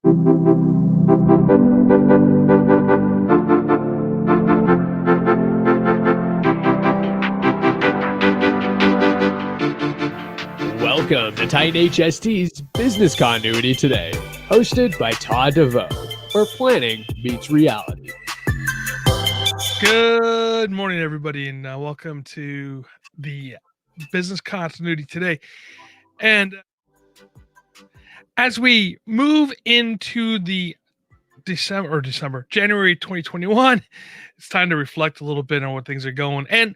Welcome to Titan HST's Business Continuity Today, hosted by Todd DeVoe, where planning meets reality. Good morning, everybody, and welcome to the Business Continuity Today. And as we move into the January 2021, it's time to reflect a little bit on what things are going. And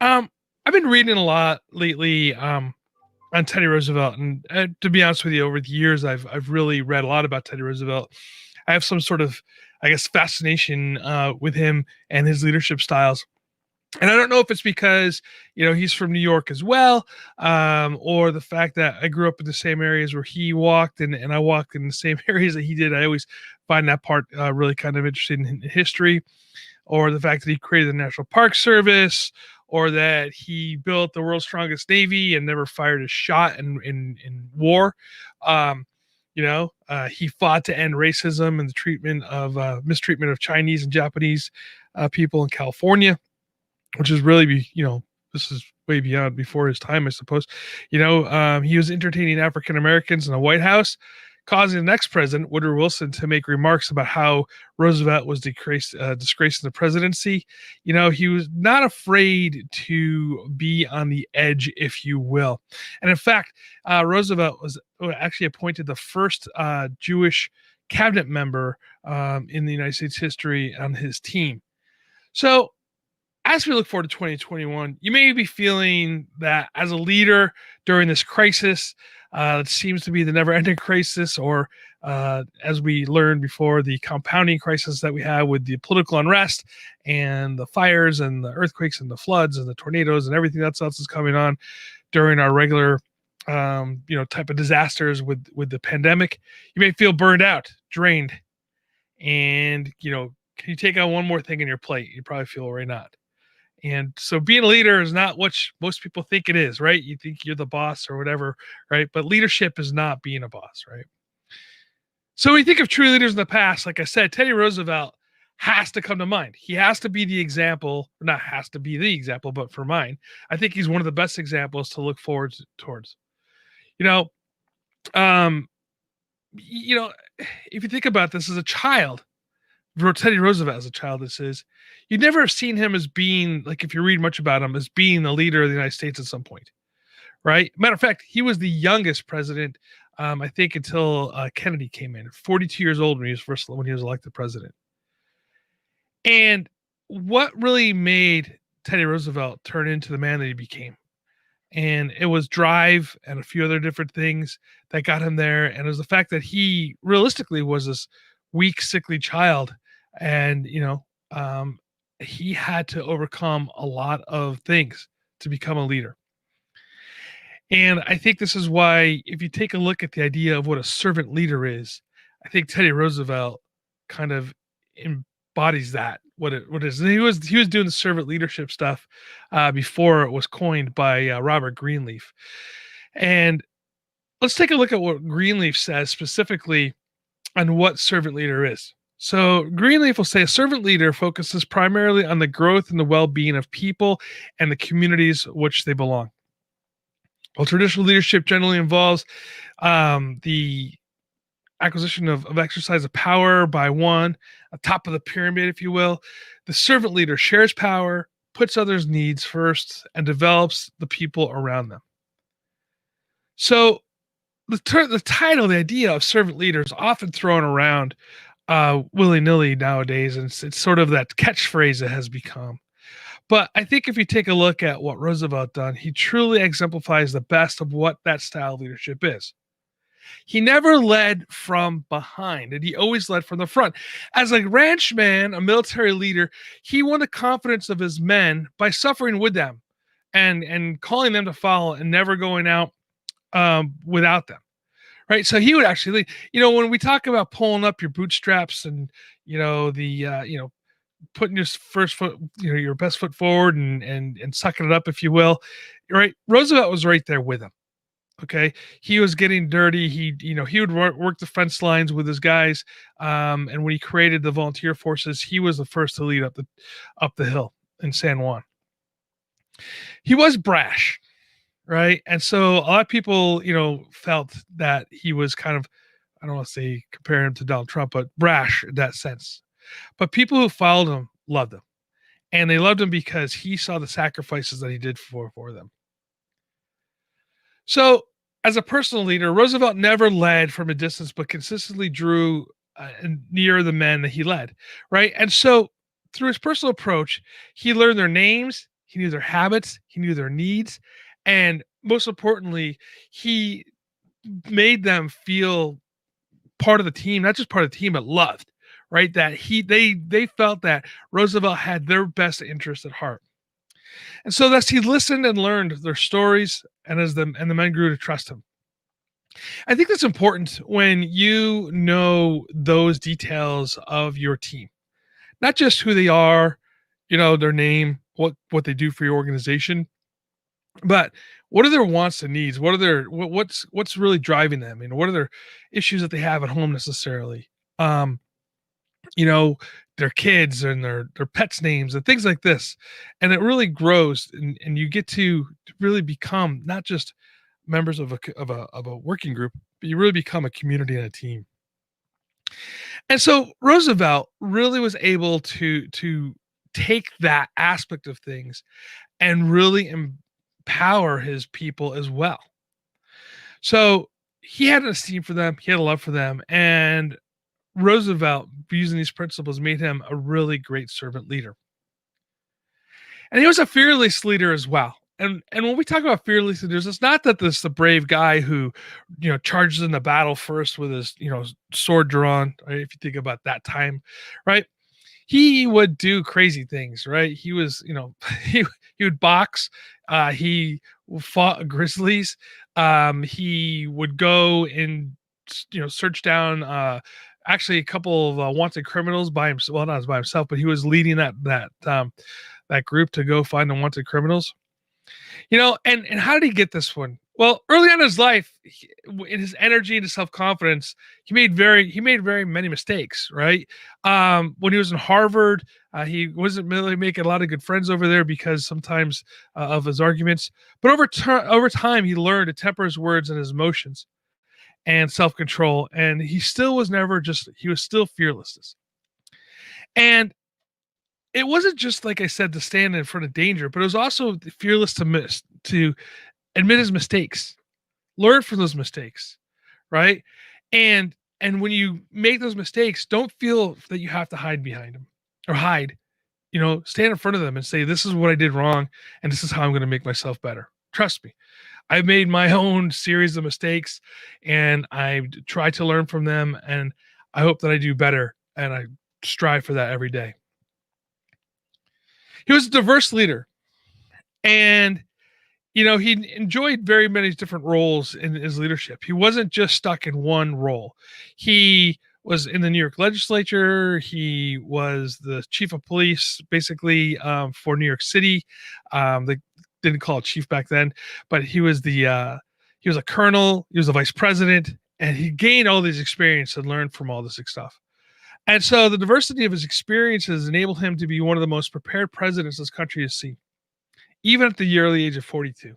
I've been reading a lot lately on Teddy Roosevelt, and to be honest with you, over the years, I've really read a lot about Teddy Roosevelt. I have some sort of, I guess, fascination with him and his leadership styles. And I don't know if it's because, he's from New York as well, or the fact that I grew up in the same areas where he walked and I walked in the same areas that he did. I always find that part really kind of interesting in history, or the fact that he created the National Park Service, or that he built the world's strongest Navy and never fired a shot in war. He fought to end racism and the treatment of mistreatment of Chinese and Japanese people in California, which is really, this is way beyond before his time, I suppose. He was entertaining African Americans in the White House, causing the next president, Woodrow Wilson, to make remarks about how Roosevelt was disgracing the presidency. He was not afraid to be on the edge, if you will. And in fact, Roosevelt was actually appointed the first Jewish cabinet member in the United States history on his team. So as we look forward to 2021, you may be feeling that as a leader during this crisis, it seems to be the never-ending crisis, or as we learned before, the compounding crisis that we have with the political unrest and the fires and the earthquakes and the floods and the tornadoes and everything else is coming on during our regular, type of disasters with the pandemic. You may feel burned out, drained, and can you take on one more thing on your plate? You probably feel right not. And so being a leader is not what most people think it is, right? You think you're the boss or whatever, right? But leadership is not being a boss, right? So when you think of true leaders in the past, like I said, Teddy Roosevelt has to come to mind. He has to be the example, or not has to be the example, but for mine, I think he's one of the best examples to look forward towards. If you think about this as a child, Teddy Roosevelt as a child, you'd never have seen him as being, like, if you read much about him, as being the leader of the United States at some point, right? Matter of fact, he was the youngest president, I think, until Kennedy came in, 42 years old when he was elected president. And what really made Teddy Roosevelt turn into the man that he became? And it was drive and a few other different things that got him there. And it was the fact that he realistically was this weak, sickly child. And, he had to overcome a lot of things to become a leader. And I think this is why, if you take a look at the idea of what a servant leader is, I think Teddy Roosevelt kind of embodies that. What it is. And he was doing the servant leadership stuff before it was coined by Robert Greenleaf. And let's take a look at what Greenleaf says specifically on what servant leader is. So Greenleaf will say a servant leader focuses primarily on the growth and the well-being of people and the communities which they belong. While traditional leadership generally involves the acquisition of exercise of power by one, on top of the pyramid, if you will, the servant leader shares power, puts others' needs first, and develops the people around them. So the title, the idea of servant leader is often thrown around willy-nilly nowadays, and it's sort of that catchphrase it has become. But I think if you take a look at what Roosevelt done, he truly exemplifies the best of what that style of leadership is. He never led from behind, and he always led from the front. As a ranchman, a military leader, he won the confidence of his men by suffering with them and calling them to follow and never going out without them. Right. So he would actually, when we talk about pulling up your bootstraps and, putting your first foot, your best foot forward and sucking it up, if you will. Right. Roosevelt was right there with him. Okay. He was getting dirty. He would work the fence lines with his guys. And when he created the volunteer forces, he was the first to lead up the hill in San Juan. He was brash, right? And so a lot of people, felt that he was kind of, I don't want to say compare him to Donald Trump, but brash in that sense. But people who followed him loved him. And they loved him because he saw the sacrifices that he did for them. So, as a personal leader, Roosevelt never led from a distance, but consistently drew near the men that he led, right? And so, through his personal approach, he learned their names, he knew their habits, he knew their needs, and most importantly, he made them feel part of the team, not just part of the team, but loved, right? That they felt that Roosevelt had their best interest at heart. And so thus he listened and learned their stories, and the men grew to trust him. I think that's important when you know those details of your team, not just who they are, their name, what they do for your organization, but what are their wants and needs? What are what's really driving them? What are their issues that they have at home necessarily? Um, you know, their kids and their pets' names and things like this. And it really grows, and you get to really become not just members of a working group, but you really become a community and a team. And so Roosevelt really was able to take that aspect of things and really empower his people as well. So he had an esteem for them, he had a love for them, and Roosevelt, using these principles, made him a really great servant leader. And he was a fearless leader as well. And when we talk about fearless leaders, it's not that this the brave guy who, charges in the battle first with his, sword drawn, right? If you think about that time, right? He would do crazy things, right? He was, he would box, he fought grizzlies, he would go and search down actually a couple of wanted criminals by himself. Well, not by himself, but he was leading that group to go find the wanted criminals. And how did he get this one? Well, early on in his life, in his energy and his self-confidence, he made very many mistakes, right? When he was in Harvard, he wasn't really making a lot of good friends over there because sometimes of his arguments. But over time, he learned to temper his words and his emotions and self-control. And he still was he was still fearless. And it wasn't just, like I said, to stand in front of danger, but it was also fearless to admit his mistakes, learn from those mistakes, right? And when you make those mistakes, don't feel that you have to hide behind them or hide. Stand in front of them and say, "This is what I did wrong, and this is how I'm going to make myself better." Trust me, I've made my own series of mistakes, and I try to learn from them, and I hope that I do better, and I strive for that every day. He was a diverse leader, and he enjoyed very many different roles in his leadership. He wasn't just stuck in one role. He was in the New York legislature. He was the chief of police, basically, for New York City. They didn't call it chief back then, but he was he was a colonel. He was a vice president, and he gained all these experience and learned from all this stuff. And so the diversity of his experiences enabled him to be one of the most prepared presidents this country has seen, even at the early age of 42.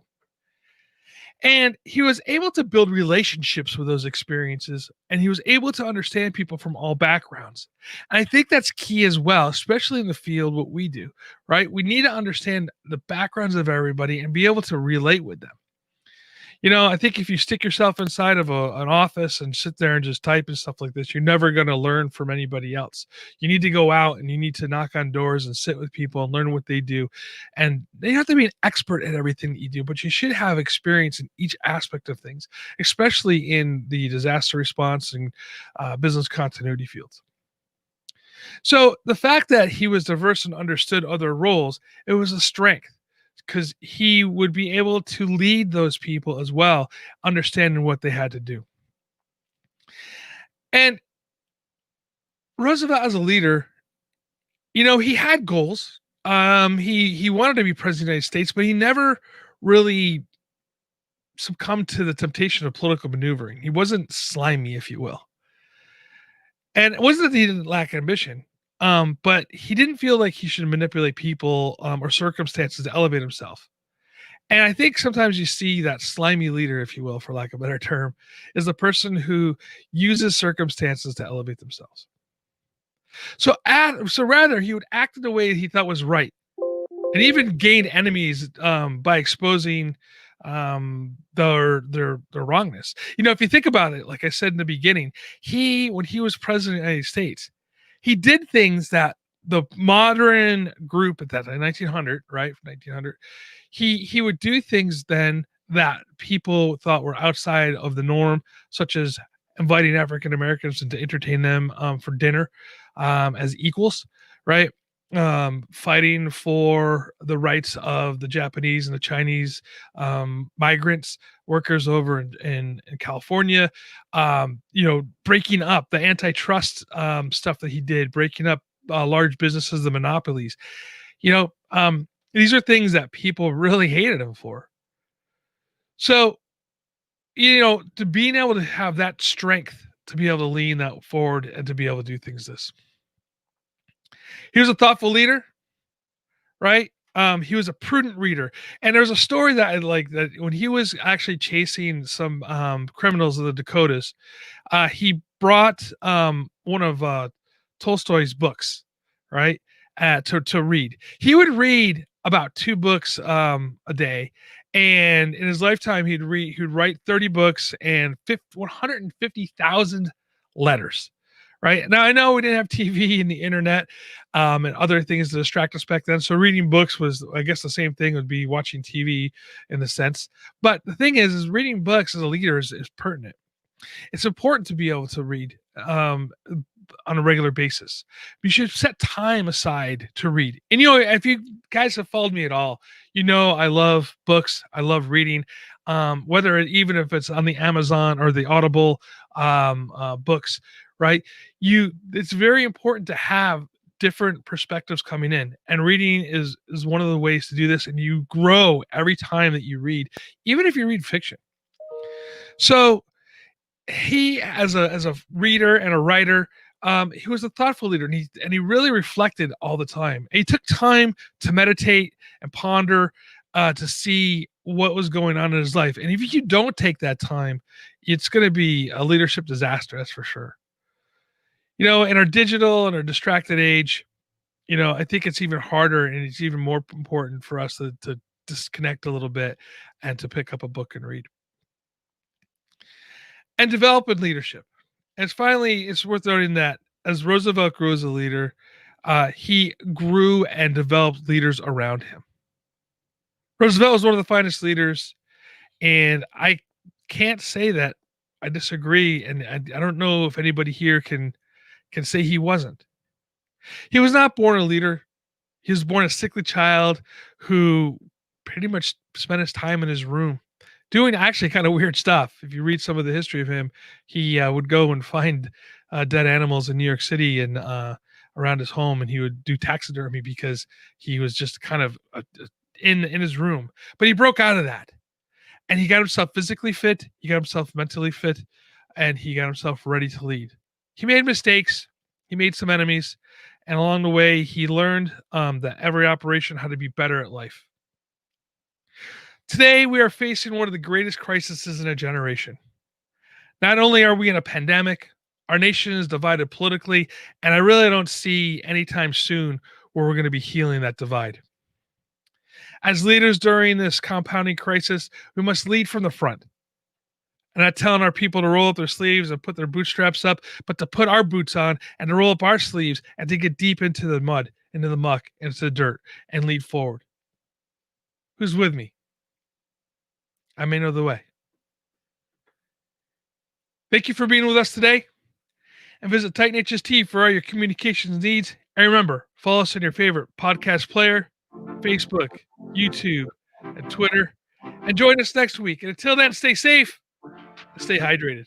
And he was able to build relationships with those experiences, and he was able to understand people from all backgrounds. And I think that's key as well, especially in the field, what we do, right? We need to understand the backgrounds of everybody and be able to relate with them. I think if you stick yourself inside of an office and sit there and just type and stuff like this, you're never going to learn from anybody else. You need to go out and you need to knock on doors and sit with people and learn what they do. And you don't have to be an expert at everything that you do, but you should have experience in each aspect of things, especially in the disaster response and business continuity fields. So the fact that he was diverse and understood other roles, it was a strength, because he would be able to lead those people as well, understanding what they had to do. And Roosevelt, as a leader, he had goals. He wanted to be president of the United States, but he never really succumb to the temptation of political maneuvering. He wasn't slimy, if you will. And it wasn't that he didn't lack ambition, but he didn't feel like he should manipulate people or circumstances to elevate himself. And I think sometimes you see that slimy leader, if you will, for lack of a better term, is the person who uses circumstances to elevate themselves. So rather, he would act in a way he thought was right, and even gain enemies by exposing their wrongness. If you think about it, like I said in the beginning, when he was president of the United States, he did things that the modern group at that time, 1900, right, 1900, he would do things then that people thought were outside of the norm, such as inviting African Americans and to entertain them for dinner as equals, right? Fighting for the rights of the Japanese and the Chinese migrants, workers over in California, breaking up the antitrust stuff that he did, breaking up large businesses, the monopolies. These are things that people really hated him for. So, to being able to have that strength to be able to lean that forward and to be able to do things he was a thoughtful leader, right? He was a prudent reader. And there's a story that I like, that when he was actually chasing some criminals of the Dakotas, he brought one of Tolstoy's books, right? To read. He would read about 2 books a day. And in his lifetime, he'd write 30 books and 150,000 letters. Right now, I know we didn't have TV and the internet and other things to distract us back then. So reading books was, I guess, the same thing would be watching TV in the sense. But the thing is reading books as a leader is pertinent. It's important to be able to read on a regular basis. You should set time aside to read. And if you guys have followed me at all, I love books. I love reading. Even if it's on the Amazon or the Audible books, right? It's very important to have different perspectives coming in, and reading is one of the ways to do this. And you grow every time that you read, even if you read fiction. So he, as a reader and a writer, he was a thoughtful leader, and he really reflected all the time. And he took time to meditate and ponder to see what was going on in his life. And if you don't take that time, it's going to be a leadership disaster, that's for sure. In our digital and our distracted age, I think it's even harder, and it's even more important for us to disconnect a little bit and to pick up a book and read and develop in leadership. And finally, it's worth noting that as Roosevelt grew as a leader, he grew and developed leaders around him. Roosevelt was one of the finest leaders, and I can't say that I disagree, and I don't know if anybody here can say he wasn't. He was not born a leader. He was born a sickly child who pretty much spent his time in his room doing actually kind of weird stuff. If you read some of the history of him, he would go and find dead animals in New York City and around his home, and he would do taxidermy because he was just kind of in his room. But he broke out of that, and he got himself physically fit, he got himself mentally fit, and he got himself ready to lead. He made mistakes, he made some enemies, and along the way, he learned that every operation had to be better at life. Today, we are facing one of the greatest crises in a generation. Not only are we in a pandemic, our nation is divided politically, and I really don't see anytime soon where we're going to be healing that divide. As leaders during this compounding crisis, we must lead from the front. And not telling our people to roll up their sleeves and put their bootstraps up, but to put our boots on and to roll up our sleeves and to get deep into the mud, into the muck, into the dirt, and lead forward. Who's with me? I may know the way. Thank you for being with us today. And visit Titan HST for all your communications needs. And remember, follow us on your favorite podcast player, Facebook, YouTube, and Twitter. And join us next week. And until then, stay safe and stay hydrated.